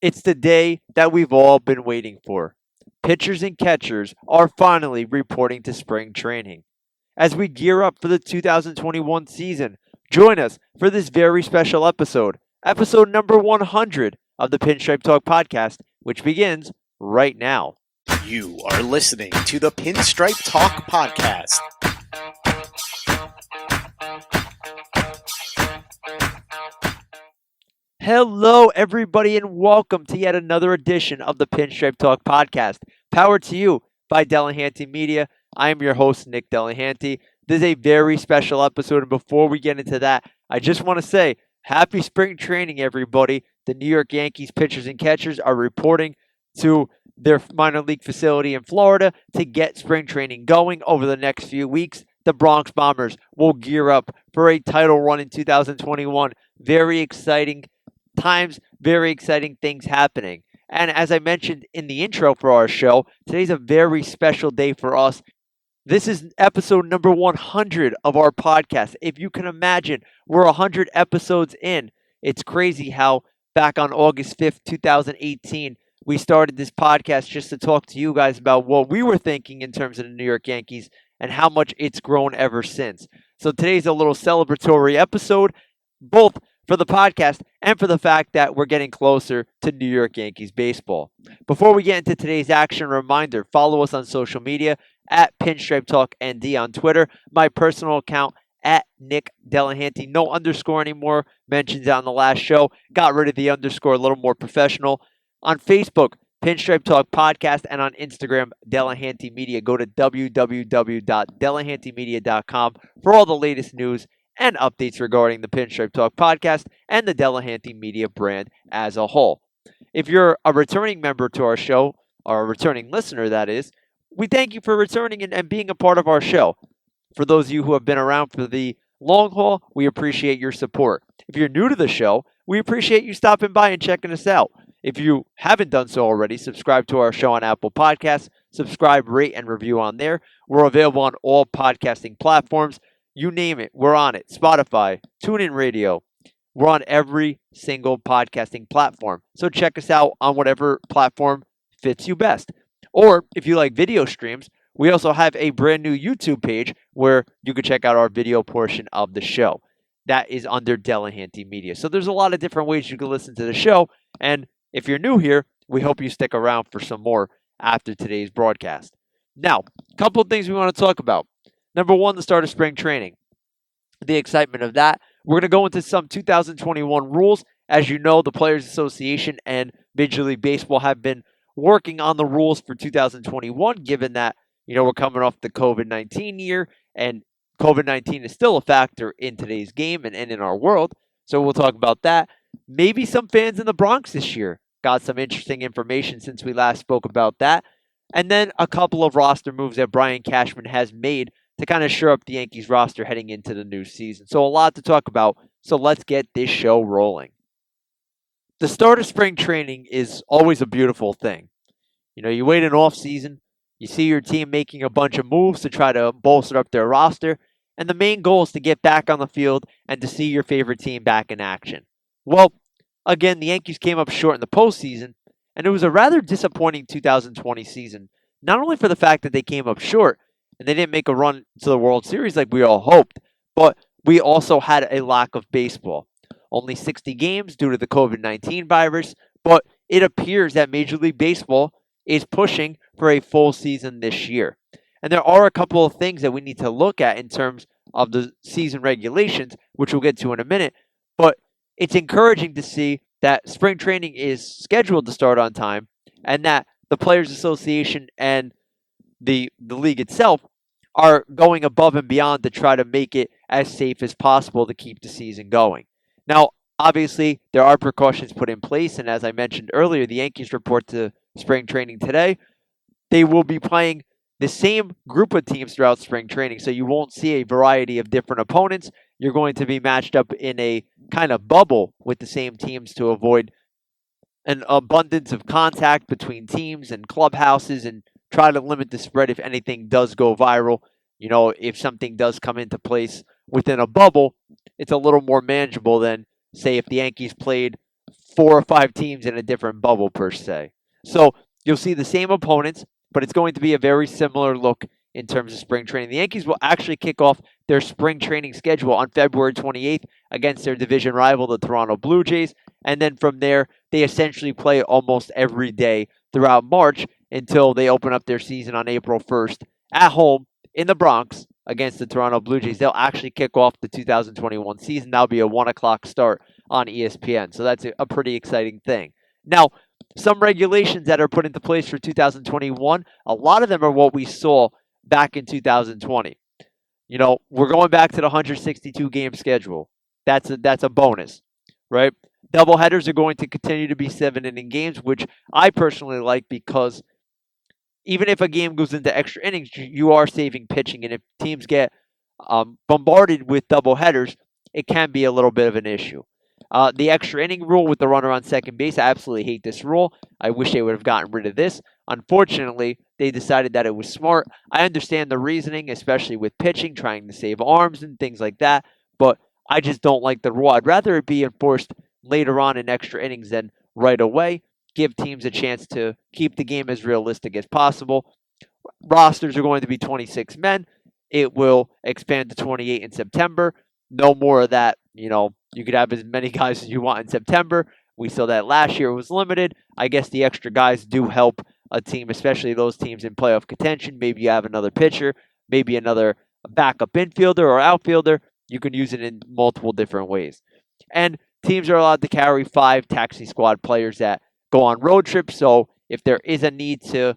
It's the day that we've all been waiting for. Pitchers and catchers are finally reporting to spring training. As we gear up for the 2021 season, join us for this very special episode number 100 of the Pinstripe Talk podcast, which begins right now. You are listening to the Pinstripe Talk podcast. Hello, everybody, and welcome to yet another edition of the Pinstripe Talk podcast, powered to you by Delahanty Media. I am your host, Nick Delahanty. This is a very special episode, and before we get into that, I just want to say happy spring training, everybody. The New York Yankees pitchers and catchers are reporting to their minor league facility in Florida to get spring training going over the next few weeks. The Bronx Bombers will gear up for a title run in 2021. Very exciting times, very exciting things happening. And as I mentioned in the intro for our show, today's a very special day for us. This is episode number 100 of our podcast. If you can imagine, we're 100 episodes in. It's crazy how back on August 5th, 2018, we started this podcast just to talk to you guys about what we were thinking in terms of the New York Yankees and how much it's grown ever since. So today's a little celebratory episode, both for the podcast and for the fact that we're getting closer to New York Yankees baseball. Before we get into today's action, reminder, follow us on social media at Pinstripe Talk ND on Twitter. My personal account at Nick Delahanty. No underscore anymore. Mentioned on the last show. Got rid of the underscore, a little more professional. On Facebook, Pinstripe Talk Podcast, and on Instagram, Delahanty Media. Go to www.delahantymedia.com for all the latest news and updates regarding the Pinstripe Talk podcast and the Delahanty Media brand as a whole. If you're a returning member to our show, or a returning listener, that is, we thank you for returning and being a part of our show. For those of you who have been around for the long haul, we appreciate your support. If you're new to the show, we appreciate you stopping by and checking us out. If you haven't done so already, subscribe to our show on Apple Podcasts. Subscribe, rate, and review on there. We're available on all podcasting platforms. You name it, we're on it. Spotify, TuneIn Radio. We're on every single podcasting platform. So check us out on whatever platform fits you best. Or if you like video streams, we also have a brand new YouTube page where you can check out our video portion of the show. That is under Delahanty Media. So there's a lot of different ways you can listen to the show. And if you're new here, we hope you stick around for some more after today's broadcast. Now, a couple of things we want to talk about. Number one, the start of spring training. The excitement of that. We're going to go into some 2021 rules. As you know, the Players Association and Major League Baseball have been working on the rules for 2021, given that, we're coming off the COVID-19 year, and COVID-19 is still a factor in today's game and in our world. So we'll talk about that. Maybe some fans in the Bronx this year got some interesting information since we last spoke about that. And then a couple of roster moves that Brian Cashman has made to kind of shore up the Yankees roster heading into the new season. So a lot to talk about. So let's get this show rolling. The start of spring training is always a beautiful thing. You wait an off season, you see your team making a bunch of moves to try to bolster up their roster, and the main goal is to get back on the field and to see your favorite team back in action. Well, again, the Yankees came up short in the postseason, and it was a rather disappointing 2020 season, not only for the fact that they came up short, and they didn't make a run to the World Series like we all hoped, but we also had a lack of baseball. Only 60 games due to the COVID-19 virus, but it appears that Major League Baseball is pushing for a full season this year. And there are a couple of things that we need to look at in terms of the season regulations, which we'll get to in a minute, but it's encouraging to see that spring training is scheduled to start on time and that the Players Association and the league itself are going above and beyond to try to make it as safe as possible to keep the season going. Now, obviously, there are precautions put in place, and as I mentioned earlier, the Yankees report to spring training today. They will be playing the same group of teams throughout spring training, so you won't see a variety of different opponents. You're going to be matched up in a kind of bubble with the same teams to avoid an abundance of contact between teams and clubhouses and try to limit the spread if anything does go viral. If something does come into place within a bubble, it's a little more manageable than, say, if the Yankees played 4 or 5 teams in a different bubble per se. So you'll see the same opponents, but it's going to be a very similar look in terms of spring training. The Yankees will actually kick off their spring training schedule on February 28th against their division rival, the Toronto Blue Jays. And then from there, they essentially play almost every day throughout March until they open up their season on April 1st at home in the Bronx against the Toronto Blue Jays. They'll actually kick off the 2021 season. That'll be a 1 o'clock start on ESPN. So that's a pretty exciting thing. Now, some regulations that are put into place for 2021, a lot of them are what we saw back in 2020. We're going back to the 162 game schedule. That's a bonus, right? Doubleheaders are going to continue to be 7-inning games, which I personally like because even if a game goes into extra innings, you are saving pitching. And if teams get bombarded with doubleheaders, it can be a little bit of an issue. The extra inning rule with the runner on second base, I absolutely hate this rule. I wish they would have gotten rid of this. Unfortunately, they decided that it was smart. I understand the reasoning, especially with pitching, trying to save arms and things like that, but I just don't like the rule. I'd rather it be enforced later on in extra innings than right away. Give teams a chance to keep the game as realistic as possible. Rosters are going to be 26 men. It will expand to 28 in September. No more of that. You could have as many guys as you want in September. We saw that last year it was limited. I guess the extra guys do help a team, especially those teams in playoff contention. Maybe you have another pitcher, maybe another backup infielder or outfielder. You can use it in multiple different ways. And teams are allowed to carry 5 taxi squad players that go on road trips. So if there is a need to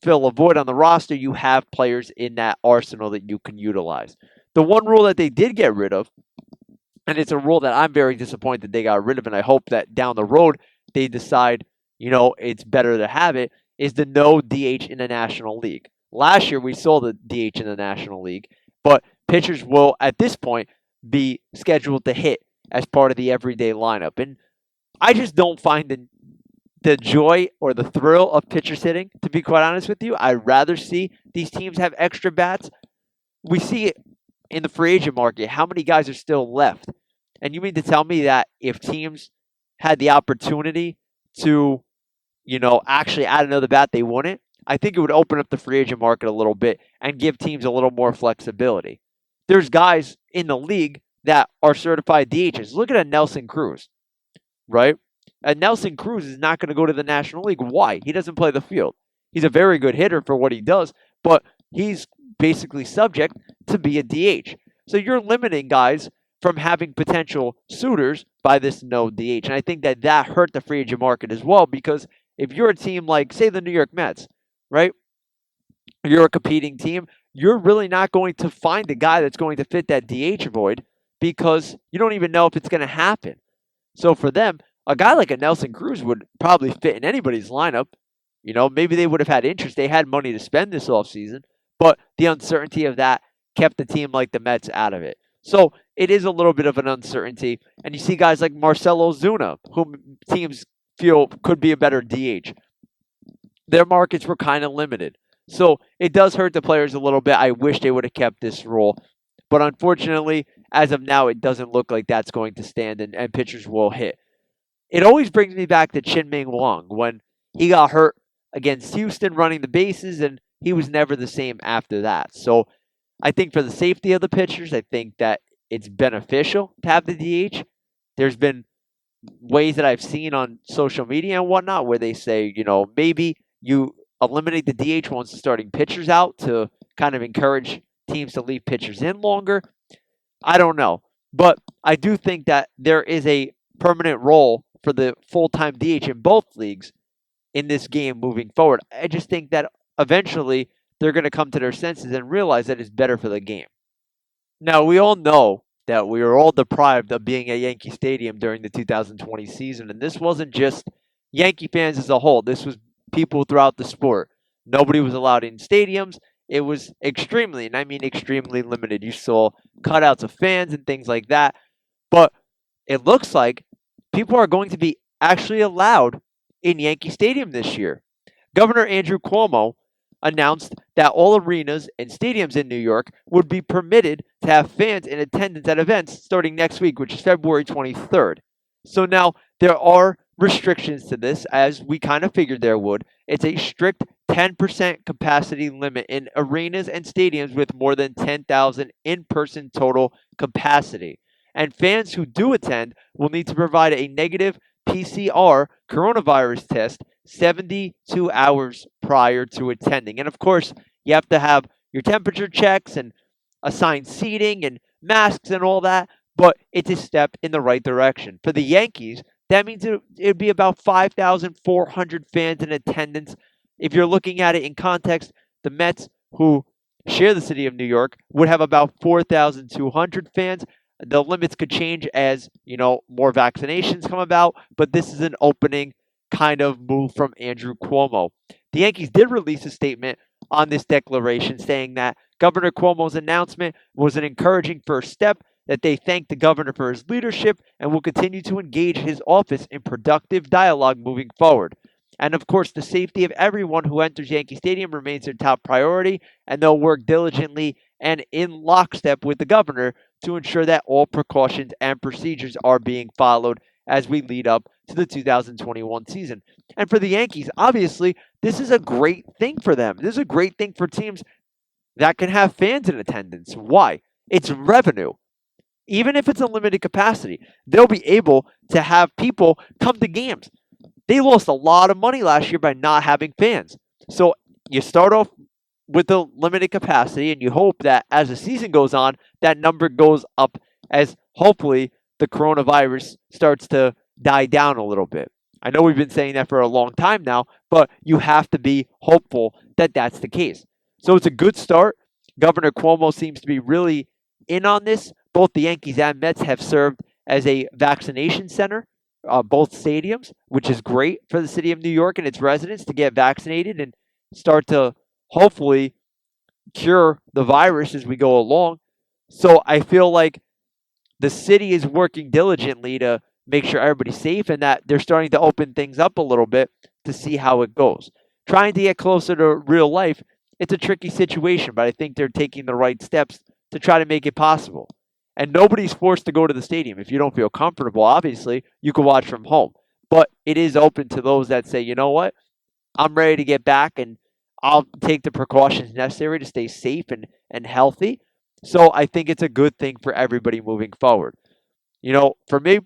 fill a void on the roster, you have players in that arsenal that you can utilize. The one rule that they did get rid of, and it's a rule that I'm very disappointed they got rid of, and I hope that down the road they decide, it's better to have it, is the no DH in the National League. Last year we saw the DH in the National League, but pitchers will, at this point, be scheduled to hit as part of the everyday lineup. And I just don't find the joy or the thrill of pitchers hitting, to be quite honest with you. I'd rather see these teams have extra bats. We see it in the free agent market. How many guys are still left? And you mean to tell me that if teams had the opportunity to, actually add another bat, they wouldn't? I think it would open up the free agent market a little bit and give teams a little more flexibility. There's guys in the league that are certified DHs. Look at a Nelson Cruz, right? And Nelson Cruz is not going to go to the National League. Why? He doesn't play the field. He's a very good hitter for what he does, but he's basically subject to be a DH. So you're limiting guys from having potential suitors by this no DH. And I think that hurt the free agent market as well, because if you're a team like, say, the New York Mets, right? You're a competing team. You're really not going to find a guy that's going to fit that DH void because you don't even know if it's going to happen. So for them, a guy like a Nelson Cruz would probably fit in anybody's lineup. Maybe they would have had interest. They had money to spend this offseason, but the uncertainty of that kept the team like the Mets out of it. So it is a little bit of an uncertainty. And you see guys like Marcell Ozuna, whom teams feel could be a better DH. Their markets were kind of limited. So it does hurt the players a little bit. I wish they would have kept this rule. But unfortunately, as of now, it doesn't look like that's going to stand and pitchers will hit. It always brings me back to Chien-Ming Wang when he got hurt against Houston running the bases, and he was never the same after that. So I think for the safety of the pitchers, I think that it's beneficial to have the DH. There's been ways that I've seen on social media and whatnot where they say, maybe you eliminate the DH once the starting pitcher's out to kind of encourage teams to leave pitchers in longer. I don't know. But I do think that there is a permanent role for the full-time DH in both leagues in this game moving forward. I just think that eventually they're going to come to their senses and realize that it's better for the game. Now, we all know that we were all deprived of being at Yankee Stadium during the 2020 season, and this wasn't just Yankee fans as a whole. This was people throughout the sport. Nobody was allowed in stadiums. It was extremely, and I mean extremely limited. You saw cutouts of fans and things like that, but it looks like people are going to be actually allowed in Yankee Stadium this year. Governor Andrew Cuomo announced that all arenas and stadiums in New York would be permitted to have fans in attendance at events starting next week, which is February 23rd. So now there are restrictions to this, as we kind of figured there would. It's a strict 10% capacity limit in arenas and stadiums with more than 10,000 in-person total capacity. And fans who do attend will need to provide a negative PCR coronavirus test 72 hours prior to attending. And of course, you have to have your temperature checks and assigned seating and masks and all that, but it's a step in the right direction. For the Yankees, that means it'd be about 5,400 fans in attendance. If you're looking at it in context, the Mets, who share the city of New York, would have about 4,200 fans. The limits could change as, more vaccinations come about, but this is an opening kind of move from Andrew Cuomo. The Yankees did release a statement on this declaration saying that Governor Cuomo's announcement was an encouraging first step, that they thank the governor for his leadership and will continue to engage his office in productive dialogue moving forward. And of course, the safety of everyone who enters Yankee Stadium remains their top priority, and they'll work diligently and in lockstep with the governor to ensure that all precautions and procedures are being followed as we lead up to the 2021 season. And for the Yankees, obviously, this is a great thing for them. This is a great thing for teams that can have fans in attendance. Why? It's revenue. Even if it's a limited capacity, they'll be able to have people come to games. They lost a lot of money last year by not having fans. So you start off with a limited capacity, and you hope that as the season goes on, that number goes up as hopefully the coronavirus starts to die down a little bit. I know we've been saying that for a long time now, but you have to be hopeful that that's the case. So it's a good start. Governor Cuomo seems to be really in on this. Both the Yankees and Mets have served as a vaccination center, both stadiums, which is great for the city of New York and its residents to get vaccinated and start to hopefully cure the virus as we go along. So I feel like the city is working diligently to make sure everybody's safe and that they're starting to open things up a little bit to see how it goes. Trying to get closer to real life, it's a tricky situation, but I think they're taking the right steps to try to make it possible. And nobody's forced to go to the stadium. If you don't feel comfortable, obviously, you can watch from home. But it is open to those that say, you know what, I'm ready to get back and I'll take the precautions necessary to stay safe and healthy. So I think it's a good thing for everybody moving forward. For me,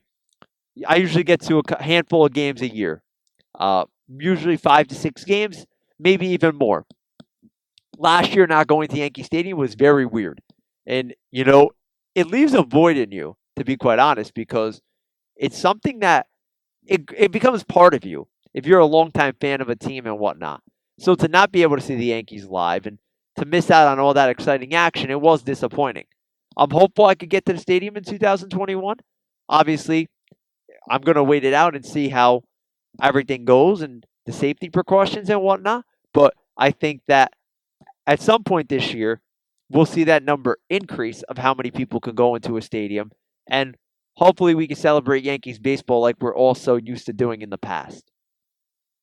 I usually get to a handful of games a year, usually 5 to 6 games, maybe even more. Last year, not going to Yankee Stadium was very weird. And, it leaves a void in you, to be quite honest, because it's something that it becomes part of you if you're a longtime fan of a team and whatnot. So to not be able to see the Yankees live and to miss out on all that exciting action, it was disappointing. I'm hopeful I could get to the stadium in 2021. Obviously, I'm going to wait it out and see how everything goes and the safety precautions and whatnot. But I think that at some point this year, we'll see that number increase of how many people can go into a stadium. And hopefully we can celebrate Yankees baseball like we're all so used to doing in the past.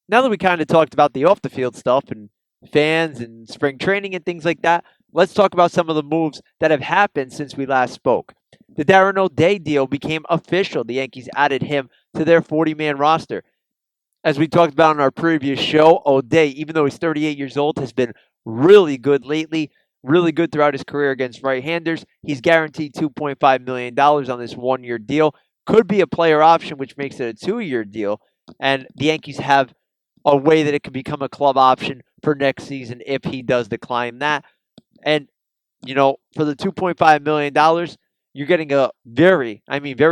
Now that we kind of talked about the off the field stuff and fans and spring training and things like that, let's talk about some of the moves that have happened since we last spoke. The Darren O'Day deal became official. The Yankees added him to their 40-man roster. As we talked about in our previous show, O'Day, even though he's 38 years old, has been really good lately, really good throughout his career against right-handers. He's guaranteed $2.5 million on this one-year deal. Could be a player option, which makes it a 2-year deal. And the Yankees have a way that it could become a club option for next season if he does decline that. And, for the $2.5 million, you're getting a very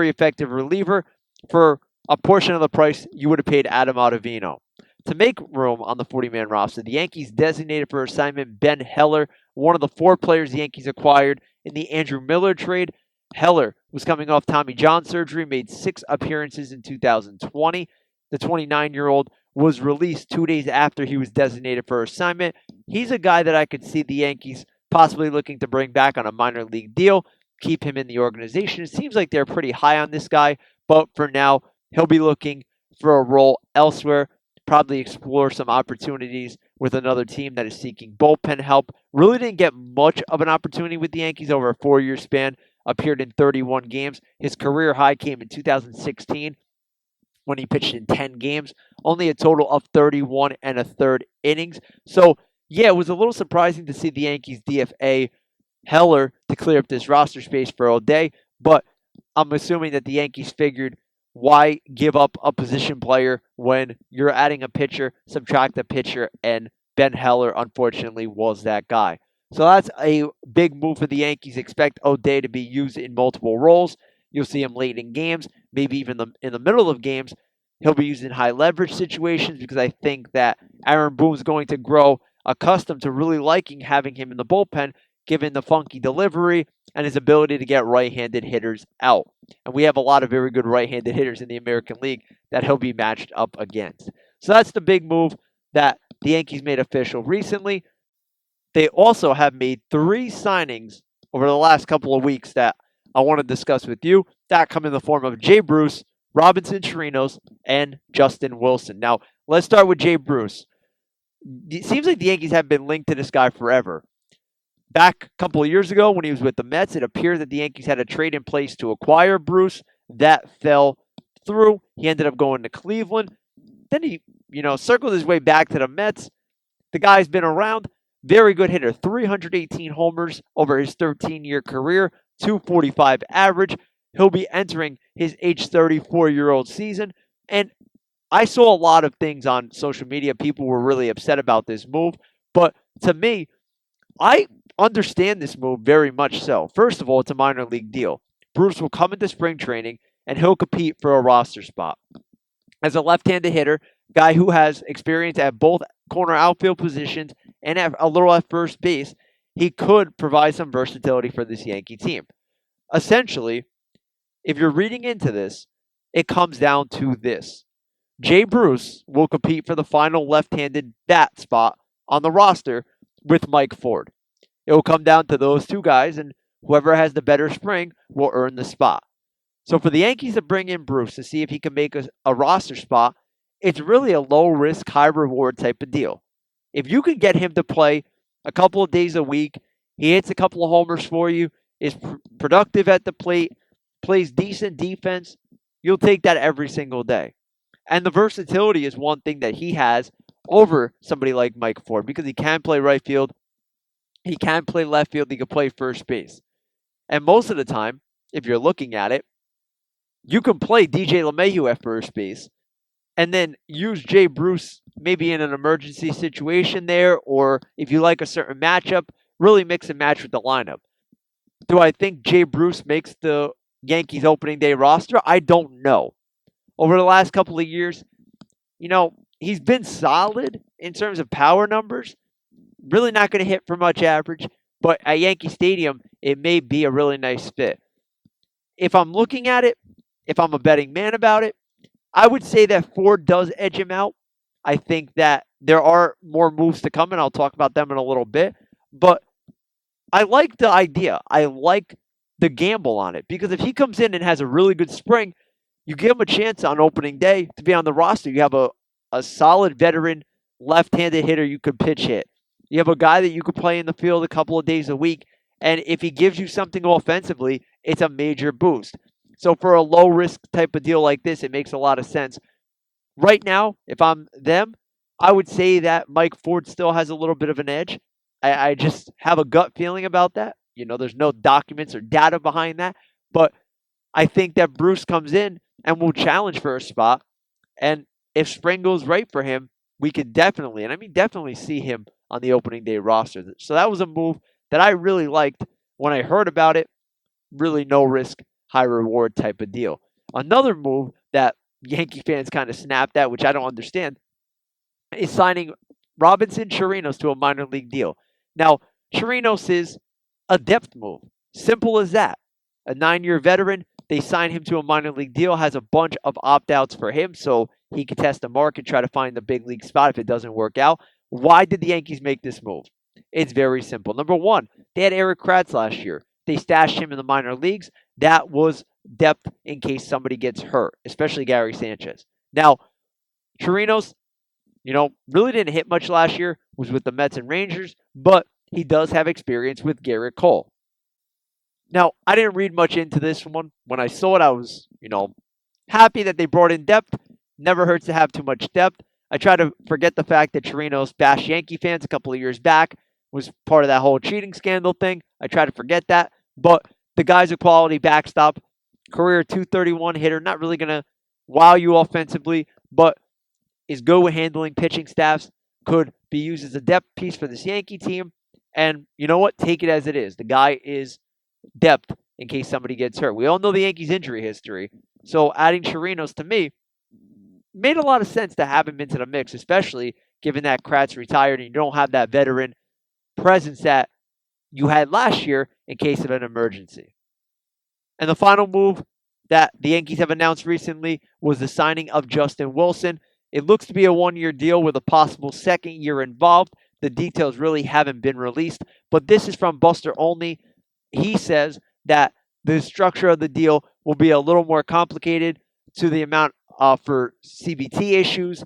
effective reliever for a portion of the price you would have paid Adam Ottavino. To make room on the 40-man roster, the Yankees designated for assignment Ben Heller, one of the 4 players the Yankees acquired in the Andrew Miller trade. Heller was coming off Tommy John surgery, made 6 appearances in 2020. The 29-year-old was released 2 days after he was designated for assignment. He's a guy that I could see the Yankees possibly looking to bring back on a minor league deal, keep him in the organization. It seems like they're pretty high on this guy, but for now, he'll be looking for a role elsewhere, probably explore some opportunities with another team that is seeking bullpen help. Really didn't get much of an opportunity with the Yankees over a 4-year span, appeared in 31 games. His career high came in 2016 when he pitched in 10 games, only a total of 31 and a third innings. So, yeah, it was a little surprising to see the Yankees DFA Heller to clear up this roster space for O'Day, but I'm assuming that the Yankees figured, why give up a position player when you're adding a pitcher, subtract a pitcher, and Ben Heller, unfortunately, was that guy. So that's a big move for the Yankees. Expect O'Day to be used in multiple roles. You'll see him late in games, maybe even in the middle of games. He'll be used in high leverage situations because I think that Aaron Boone's going to grow accustomed to really liking having him in the bullpen, given the funky delivery and his ability to get right-handed hitters out. And we have a lot of very good right-handed hitters in the American League that he'll be matched up against. So that's the big move that the Yankees made official recently. They also have made 3 signings over the last couple of weeks that I want to discuss with you. That come in the form of Jay Bruce, Robinson Chirinos, and Justin Wilson. Now, let's start with Jay Bruce. It seems like the Yankees have been linked to this guy forever. Back a couple of years ago when he was with the Mets, it appeared that the Yankees had a trade in place to acquire Bruce. That fell through. He ended up going to Cleveland. Then he, circled his way back to the Mets. The guy's been around. Very good hitter. 318 homers over his 13-year career. 245 average. He'll be entering his age 34-year-old season. And I saw a lot of things on social media. People were really upset about this move. But to me, I understand this move very much so. First of all, it's a minor league deal. Bruce will come into spring training and he'll compete for a roster spot. As a left-handed hitter, guy who has experience at both corner outfield positions and at a little at first base, he could provide some versatility for this Yankee team. Essentially, if you're reading into this, it comes down to this. Jay Bruce will compete for the final left-handed bat spot on the roster with Mike Ford. It will come down to those 2 guys, and whoever has the better spring will earn the spot. So for the Yankees to bring in Bruce to see if he can make a roster spot, it's really a low-risk, high-reward type of deal. If you can get him to play a couple of days a week, he hits a couple of homers for you, is productive at the plate, plays decent defense, you'll take that every single day. And the versatility is one thing that he has over somebody like Mike Ford because he can play right field, he can play left field, he can play first base. And most of the time, if you're looking at it, you can play DJ LeMahieu at first base and then use Jay Bruce maybe in an emergency situation there, or if you like a certain matchup, really mix and match with the lineup. Do I think Jay Bruce makes the Yankees opening day roster? I don't know. Over the last couple of years, he's been solid in terms of power numbers. Really not going to hit for much average, but at Yankee Stadium, it may be a really nice fit. If I'm looking at it, if I'm a betting man about it, I would say that Ford does edge him out. I think that there are more moves to come, and I'll talk about them in a little bit. But I like the idea. I like the gamble on it. Because if he comes in and has a really good spring, you give him a chance on opening day to be on the roster. You have a solid veteran left-handed hitter you could pitch hit. You have a guy that you could play in the field a couple of days a week. And if he gives you something offensively, it's a major boost. So for a low-risk type of deal like this, it makes a lot of sense. Right now, if I'm them, I would say that Mike Ford still has a little bit of an edge. I just have a gut feeling about that. There's no documents or data behind that. But I think that Bruce comes in and will challenge for a spot. And if spring goes right for him, we could definitely see him on the opening day roster. So that was a move that I really liked when I heard about it. Really no risk, high reward type of deal. Another move that Yankee fans kind of snapped at, which I don't understand, is signing Robinson Chirinos to a minor league deal. Now, Chirinos is a depth move. Simple as that. A 9-year veteran, they sign him to a minor league deal, has a bunch of opt-outs for him so he can test the market, try to find the big league spot if it doesn't work out. Why did the Yankees make this move? It's very simple. Number one, they had Eric Kratz last year. They stashed him in the minor leagues. That was depth in case somebody gets hurt, especially Gary Sanchez. Now, Chirinos, really didn't hit much last year, was with the Mets and Rangers, but he does have experience with Garrett Cole. Now, I didn't read much into this one. When I saw it, I was, happy that they brought in depth. Never hurts to have too much depth. I try to forget the fact that Chirinos bashed Yankee fans a couple of years back, was part of that whole cheating scandal thing. I try to forget that. But the guy's a quality backstop, career 231 hitter, not really going to wow you offensively, but is good with handling pitching staffs, could be used as a depth piece for this Yankee team. And you know what? Take it as it is. The guy is depth in case somebody gets hurt. We all know the Yankees' injury history. So adding Chirinos to me made a lot of sense to have him into the mix, especially given that Kratz retired and you don't have that veteran presence that you had last year in case of an emergency. And the final move that the Yankees have announced recently was the signing of Justin Wilson. It looks to be a 1-year deal with a possible second year involved. The details really haven't been released, but this is from Buster Olney. He says that the structure of the deal will be a little more complicated to the amount for CBT issues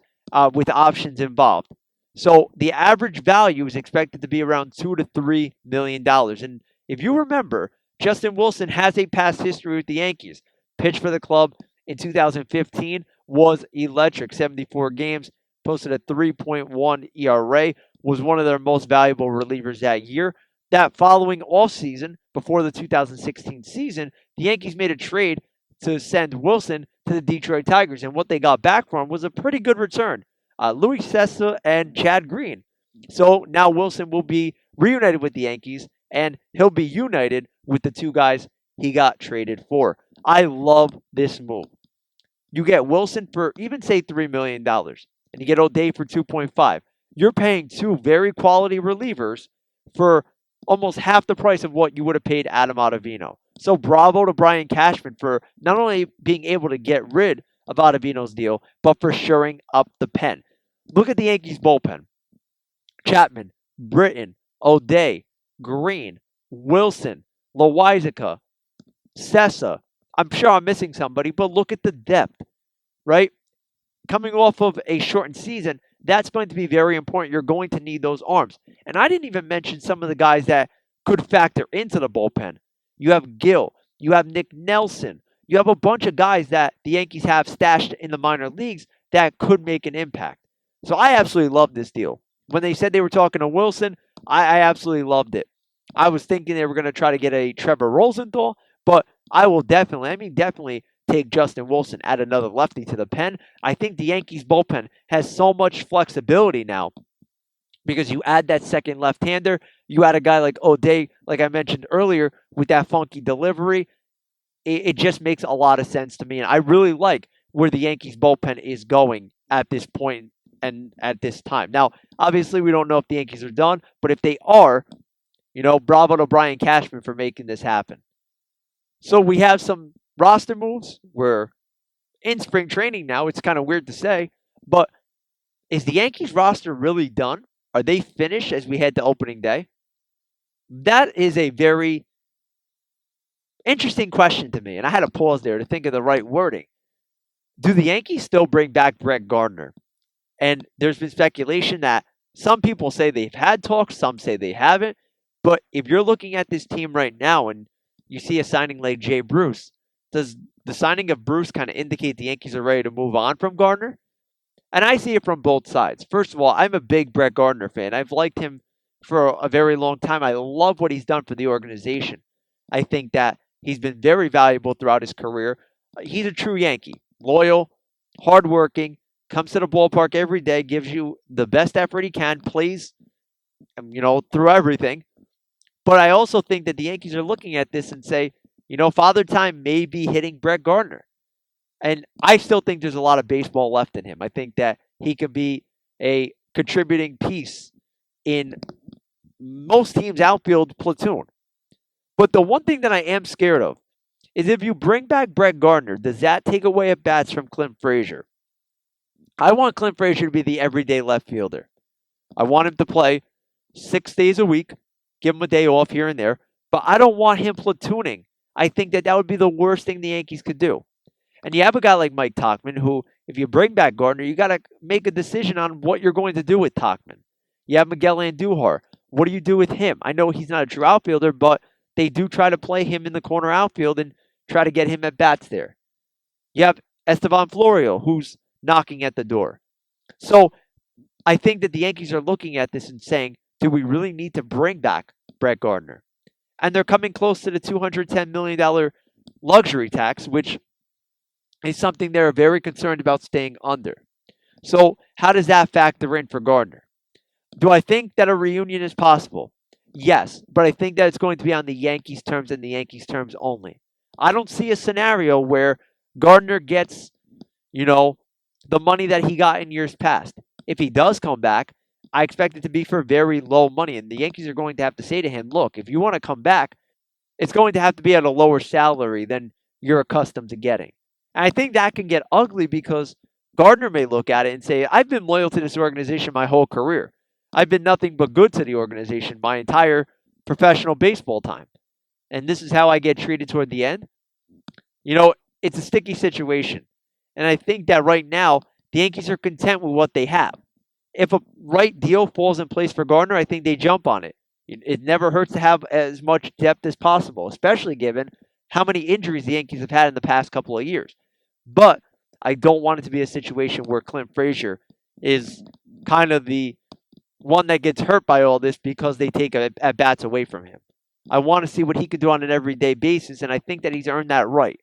with options involved. So the average value is expected to be around $2 to $3 million. And if you remember, Justin Wilson has a past history with the Yankees. Pitched for the club in 2015, was electric. 74 games, posted a 3.1 ERA, was one of their most valuable relievers that year. That following offseason, before the 2016 season, the Yankees made a trade to send Wilson to the Detroit Tigers, and what they got back for him was a pretty good return. Louis Cessa and Chad Green. So now Wilson will be reunited with the Yankees, and he'll be united with the two guys he got traded for. I love this move. You get Wilson for even say $3 million, and you get O'Day for 2.5. You're paying two very quality relievers for almost half the price of what you would have paid Adam Ottavino. So bravo to Brian Cashman for not only being able to get rid of Ottavino's deal, but for shoring up the pen. Look at the Yankees bullpen. Chapman, Britton, O'Day, Green, Wilson, Loizica, Cessa. I'm sure I'm missing somebody, but look at the depth, right? Coming off of a shortened season, that's going to be very important. You're going to need those arms. And I didn't even mention some of the guys that could factor into the bullpen. You have Gill. You have Nick Nelson. You have a bunch of guys that the Yankees have stashed in the minor leagues that could make an impact. So I absolutely love this deal. When they said they were talking to Wilson, I absolutely loved it. I was thinking they were going to try to get a Trevor Rosenthal, but I will definitely take Justin Wilson, add another lefty to the pen. I think the Yankees bullpen has so much flexibility now because you add that second left-hander, you add a guy like O'Day, like I mentioned earlier, with that funky delivery. It just makes a lot of sense to me, and I really like where the Yankees bullpen is going at this point and at this time. Now, obviously, we don't know if the Yankees are done, but if they are, bravo to Brian Cashman for making this happen. So we have some roster moves. We're in spring training now. It's kind of weird to say, but is the Yankees roster really done? Are they finished as we head to opening day? That is a very interesting question to me, and I had to pause there to think of the right wording. Do the Yankees still bring back Brett Gardner? And there's been speculation that some people say they've had talks, some say they haven't. But if you're looking at this team right now and you see a signing like Jay Bruce, does the signing of Bruce kind of indicate the Yankees are ready to move on from Gardner? And I see it from both sides. First of all, I'm a big Brett Gardner fan. I've liked him for a very long time. I love what he's done for the organization. I think that he's been very valuable throughout his career. He's a true Yankee. Loyal, hardworking, comes to the ballpark every day, gives you the best effort he can, plays, through everything. But I also think that the Yankees are looking at this and say, Father Time may be hitting Brett Gardner. And I still think there's a lot of baseball left in him. I think that he could be a contributing piece in most teams' outfield platoon. But the one thing that I am scared of is if you bring back Brett Gardner, does that take away at bats from Clint Frazier? I want Clint Frazier to be the everyday left fielder. I want him to play 6 days a week, give him a day off here and there, but I don't want him platooning. I think that would be the worst thing the Yankees could do. And you have a guy like Mike Tauchman who, if you bring back Gardner, you got to make a decision on what you're going to do with Tauchman. You have Miguel Andujar. What do you do with him? I know he's not a true outfielder, but they do try to play him in the corner outfield and try to get him at bats there. You have Estevan Florio, who's knocking at the door. So I think that the Yankees are looking at this and saying, do we really need to bring back Brett Gardner? And they're coming close to the $210 million luxury tax, which is something they're very concerned about staying under. So how does that factor in for Gardner? Do I think that a reunion is possible? Yes, but I think that it's going to be on the Yankees' terms and the Yankees' terms only. I don't see a scenario where Gardner gets, you know, the money that he got in years past. If he does come back, I expect it to be for very low money. And the Yankees are going to have to say to him, look, if you want to come back, it's going to have to be at a lower salary than you're accustomed to getting. And I think that can get ugly because Gardner may look at it and say, I've been loyal to this organization my whole career. I've been nothing but good to the organization my entire professional baseball time. And this is how I get treated toward the end. It's a sticky situation. And I think that right now, the Yankees are content with what they have. If a right deal falls in place for Gardner, I think they jump on it. It never hurts to have as much depth as possible, especially given how many injuries the Yankees have had in the past couple of years. But I don't want it to be a situation where Clint Frazier is kind of the one that gets hurt by all this because they take at bats away from him. I want to see what he can do on an everyday basis, and I think that he's earned that right.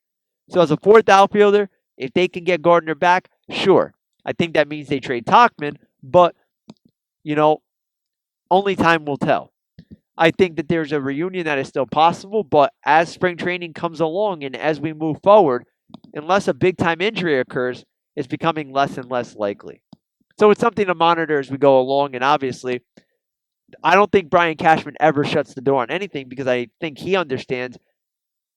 So as a fourth outfielder, if they can get Gardner back, sure. I think that means they trade Tauchman, but, only time will tell. I think that there's a reunion that is still possible, but as spring training comes along and as we move forward, unless a big-time injury occurs, it's becoming less and less likely. So it's something to monitor as we go along, and obviously, I don't think Brian Cashman ever shuts the door on anything because I think he understands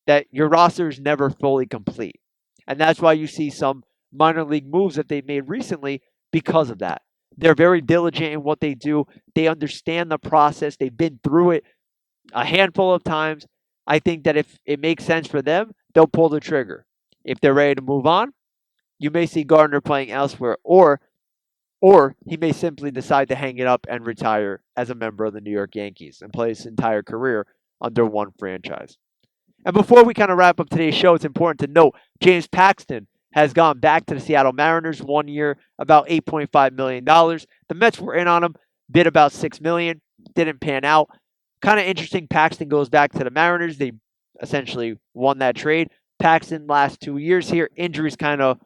that your roster is never fully complete. And that's why you see some minor league moves that they've made recently because of that. They're very diligent in what they do. They understand the process. They've been through it a handful of times. I think that if it makes sense for them, they'll pull the trigger. If they're ready to move on, you may see Gardner playing elsewhere, or he may simply decide to hang it up and retire as a member of the New York Yankees and play his entire career under one franchise. And before we kind of wrap up today's show, it's important to note James Paxton has gone back to the Seattle Mariners 1 year, about $8.5 million. The Mets were in on him, bid about $6 million, didn't pan out. Kind of interesting, Paxton goes back to the Mariners. They essentially won that trade. Paxton last 2 years here, injuries kind of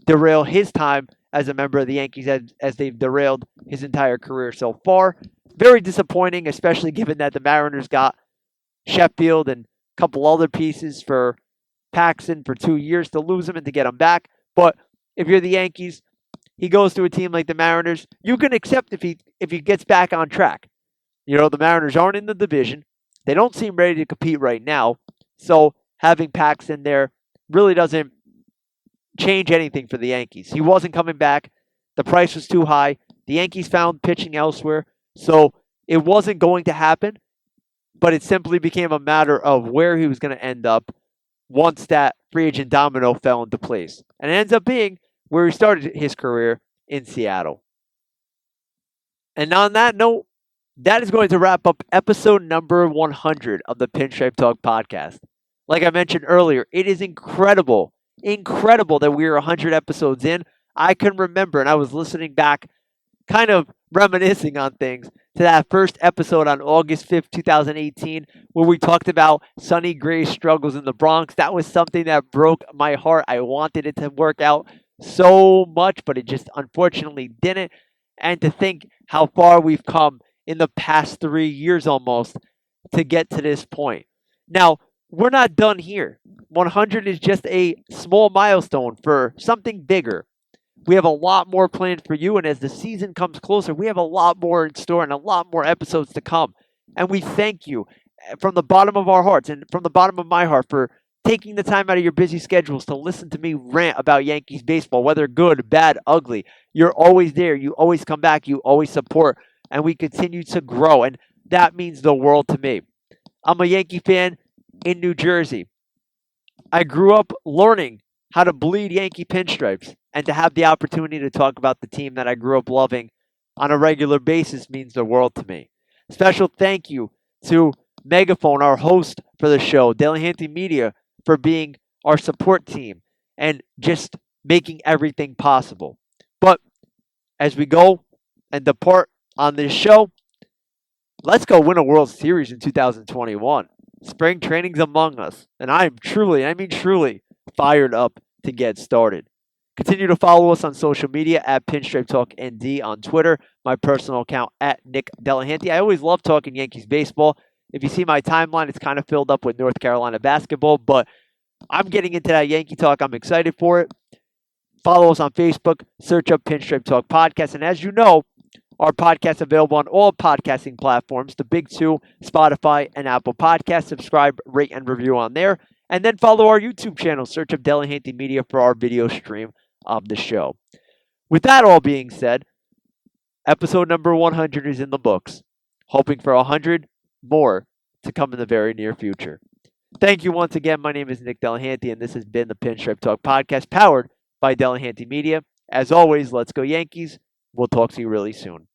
derail his time as a member of the Yankees as they've derailed his entire career so far. Very disappointing, especially given that the Mariners got Sheffield and a couple other pieces for Paxton for 2 years to lose him and to get him back. But if you're the Yankees, he goes to a team like the Mariners. You can accept if he gets back on track. The Mariners aren't in the division. They don't seem ready to compete right now. So having Paxton there really doesn't change anything for the Yankees. He wasn't coming back. The price was too high. The Yankees found pitching elsewhere. So it wasn't going to happen, but it simply became a matter of where he was going to end up once that free agent domino fell into place. And it ends up being where he started his career in Seattle. And on that note, that is going to wrap up episode number 100 of the Pinstripe Talk podcast. Like I mentioned earlier, it is incredible that we are 100 episodes in. I can remember, and I was listening back, kind of reminiscing on things, to that first episode on August 5th, 2018, where we talked about Sonny Gray's struggles in the Bronx. That was something that broke my heart. I wanted it to work out so much, but it just unfortunately didn't. And to think how far we've come in the past 3 years almost to get to this point. Now, we're not done here. 100 is just a small milestone for something bigger. We have a lot more planned for you, and as the season comes closer, we have a lot more in store and a lot more episodes to come. And we thank you from the bottom of our hearts and from the bottom of my heart for taking the time out of your busy schedules to listen to me rant about Yankees baseball, whether good, bad, ugly. You're always there. You always come back. You always support, and we continue to grow, and that means the world to me. I'm a Yankee fan in New Jersey. I grew up learning how to bleed Yankee pinstripes, and to have the opportunity to talk about the team that I grew up loving on a regular basis means the world to me. Special thank you to Megaphone, our host for the show, Delahanty Media, for being our support team and just making everything possible. as we go and depart on this show, let's go win a World Series in 2021. Spring training's among us, and I am truly, I mean truly, fired up to get started. Continue to follow us on social media at Pinstripe Talk ND on Twitter, my personal account at Nick Delahanty. I always love talking Yankees baseball. If you see my timeline, it's kind of filled up with North Carolina basketball, but I'm getting into that Yankee talk. I'm excited for it. Follow us on Facebook, search up Pinstripe Talk Podcast. And as you know, our podcast available on all podcasting platforms, the big two, Spotify and Apple Podcasts. Subscribe, rate, and review on there. And then follow our YouTube channel. Search up Delahanty Media for our video stream of the show. With that all being said, episode number 100 is in the books. Hoping for 100 more to come in the very near future. Thank you once again. My name is Nick Delahanty, and this has been the Pinstripe Talk Podcast, powered by Delahanty Media. As always, let's go Yankees. We'll talk to you really soon.